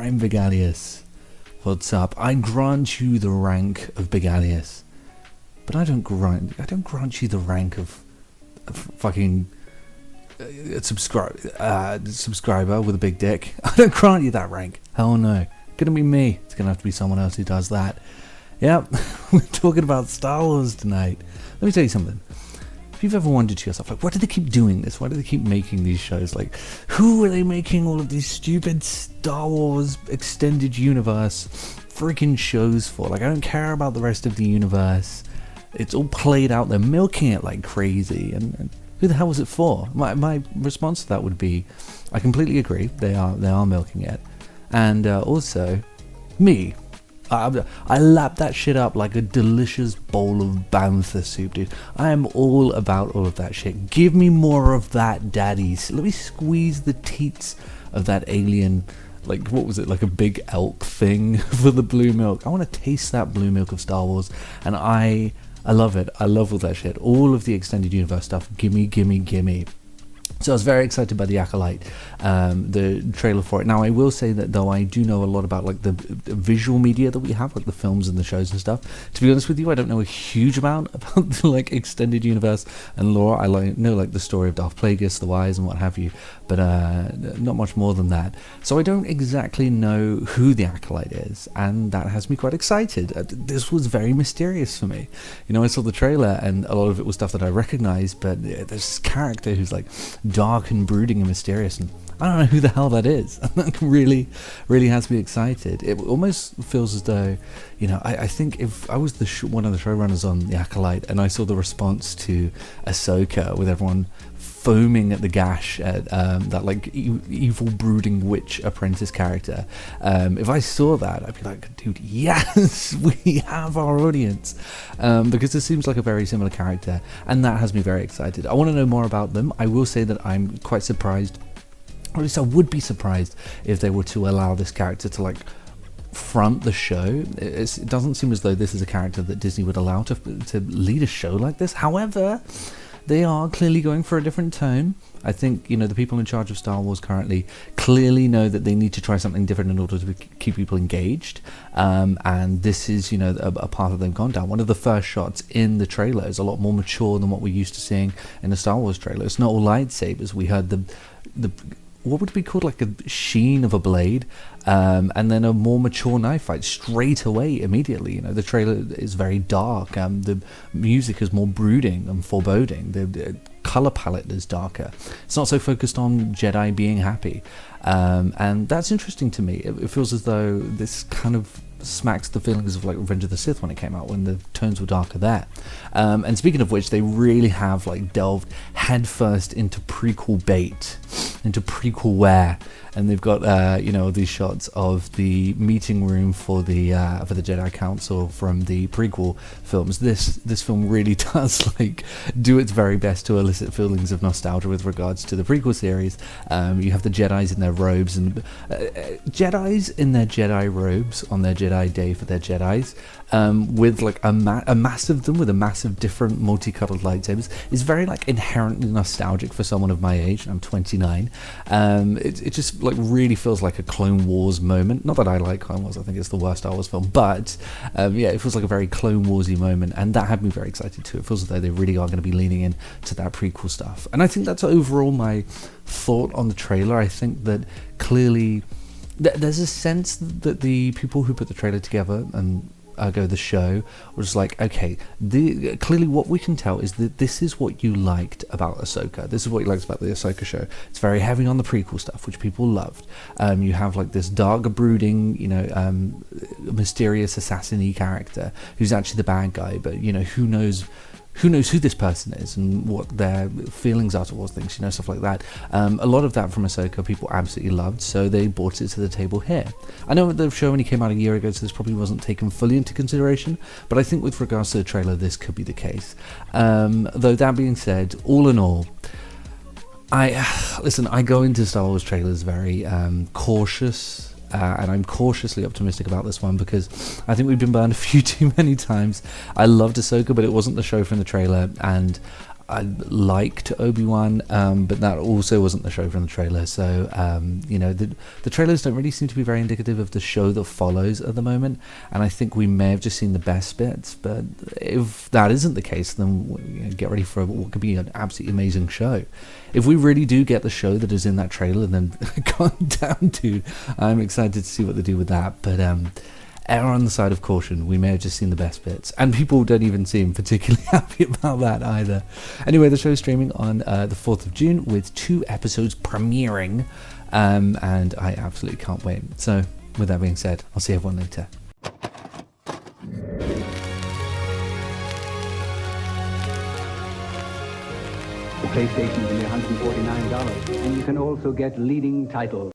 I'm Big Alias. What's up? I grant you the rank of Big Alias, but I don't grant you the rank of fucking subscriber with a big dick. I don't grant you that rank. Hell no. Gonna be me. It's gonna have to be someone else who does that. Yep, we're talking about Star Wars tonight. Let me tell you something. If you've ever wondered to yourself, like, why do they keep doing this? Why do they keep making these shows? Like, who are they making all of these stupid Star Wars extended universe freaking shows for? Like, I don't care about the rest of the universe. It's all played out. They're milking it like crazy. And who the hell was it for? My response to that would be, I completely agree. They are milking it. And also, me. I lap that shit up like a delicious bowl of bantha soup, dude. I am all about all of that shit. Give me more of that, daddies. Let me squeeze the teats of that alien, like, what was it, like a big elk thing for the blue milk. I want to taste that blue milk of Star Wars, and I love it. I love all that shit. All of the extended universe stuff. Gimme, gimme, gimme. So I was very excited by the Acolyte, the trailer for it. Now I will say that though I do know a lot about like the visual media that we have, like the films and the shows and stuff. To be honest with you, I don't know a huge amount about the like extended universe and lore. I know like the story of Darth Plagueis, the Wise, and what have you, but not much more than that. So I don't exactly know who the Acolyte is, and that has me quite excited. This was very mysterious for me. You know, I saw the trailer and a lot of it was stuff that I recognized, but there's this character who's like dark and brooding and mysterious, and I don't know who the hell that is. And that really has me excited. It almost feels as though, you know, I think if I was one of the showrunners on the Acolyte and I saw the response to Ahsoka with everyone foaming at the gash at that like evil brooding witch apprentice character, if I saw that, I'd be like, dude, yes, we have our audience, because this seems like a very similar character, and that has me very excited. I want to know more about them. I will say that I'm quite surprised, or at least I would be surprised if they were to allow this character to like front the show. It doesn't seem as though this is a character that Disney would allow to lead a show like this. However, they are clearly going for a different tone. I think, you know, the people in charge of Star Wars currently clearly know that they need to try something different in order to keep people engaged. And this is, you know, a path that they've gone down. One of the first shots in the trailer is a lot more mature than what we're used to seeing in a Star Wars trailer. It's not all lightsabers. We heard the what would be called like a sheen of a blade, and then a more mature knife fight straight away, immediately. You know, the trailer is very dark, the music is more brooding and foreboding, the color palette is darker. It's not so focused on Jedi being happy, and that's interesting to me. It feels as though this kind of smacks the feelings of like Revenge of the Sith when it came out, when the tones were darker there. And speaking of which, they really have like delved headfirst into prequel bait, into prequel wear, and they've got you know, these shots of the meeting room for the Jedi Council from the prequel films. This film really does like do its very best to elicit feelings of nostalgia with regards to the prequel series. You have the Jedis in their robes, and Jedis in their Jedi robes on their Jedi day for their Jedis, with like a mass of them with a massive different multicolored lightsabers, is very like inherently nostalgic for someone of my age. I'm 29. It just like really feels like a Clone Wars moment. Not that I like Clone Wars, I think it's the worst Star Wars film, but yeah, it feels like a very Clone Warsy moment, and that had me very excited too. It feels as though they really are going to be leaning in to that prequel stuff, and I think that's overall my thought on the trailer. I think that clearly there's a sense that the people who put the trailer together and the show was like, okay, clearly what we can tell is that this is what you liked about Ahsoka. This is what you liked about the Ahsoka show. It's very heavy on the prequel stuff, which people loved. You have like this dark, brooding, you know, mysterious assassin-y character who's actually the bad guy, but you know, who knows who this person is and what their feelings are towards things, you know, stuff like that. A lot of that from Ahsoka people absolutely loved, so they brought it to the table here. I know the show only came out a year ago, so this probably wasn't taken fully into consideration, but I think with regards to the trailer, this could be the case. Though that being said, all in all, I go into Star Wars trailers very cautious, and I'm cautiously optimistic about this one because I think we've been burned a few too many times. I loved Ahsoka, but it wasn't the show from the trailer, and I liked Obi-Wan, but that also wasn't the show from the trailer. So, the trailers don't really seem to be very indicative of the show that follows at the moment. And I think we may have just seen the best bits. But if that isn't the case, then get ready for what could be an absolutely amazing show. If we really do get the show that is in that trailer, then calm down, dude. I'm excited to see what they do with that. But err on the side of caution. We may have just seen the best bits, and people don't even seem particularly happy about that either. Anyway, the show's streaming on the 4th of June with 2 episodes premiering, and I absolutely can't wait. So with that being said, I'll see everyone later. The PlayStation's only $149, and you can also get leading titles.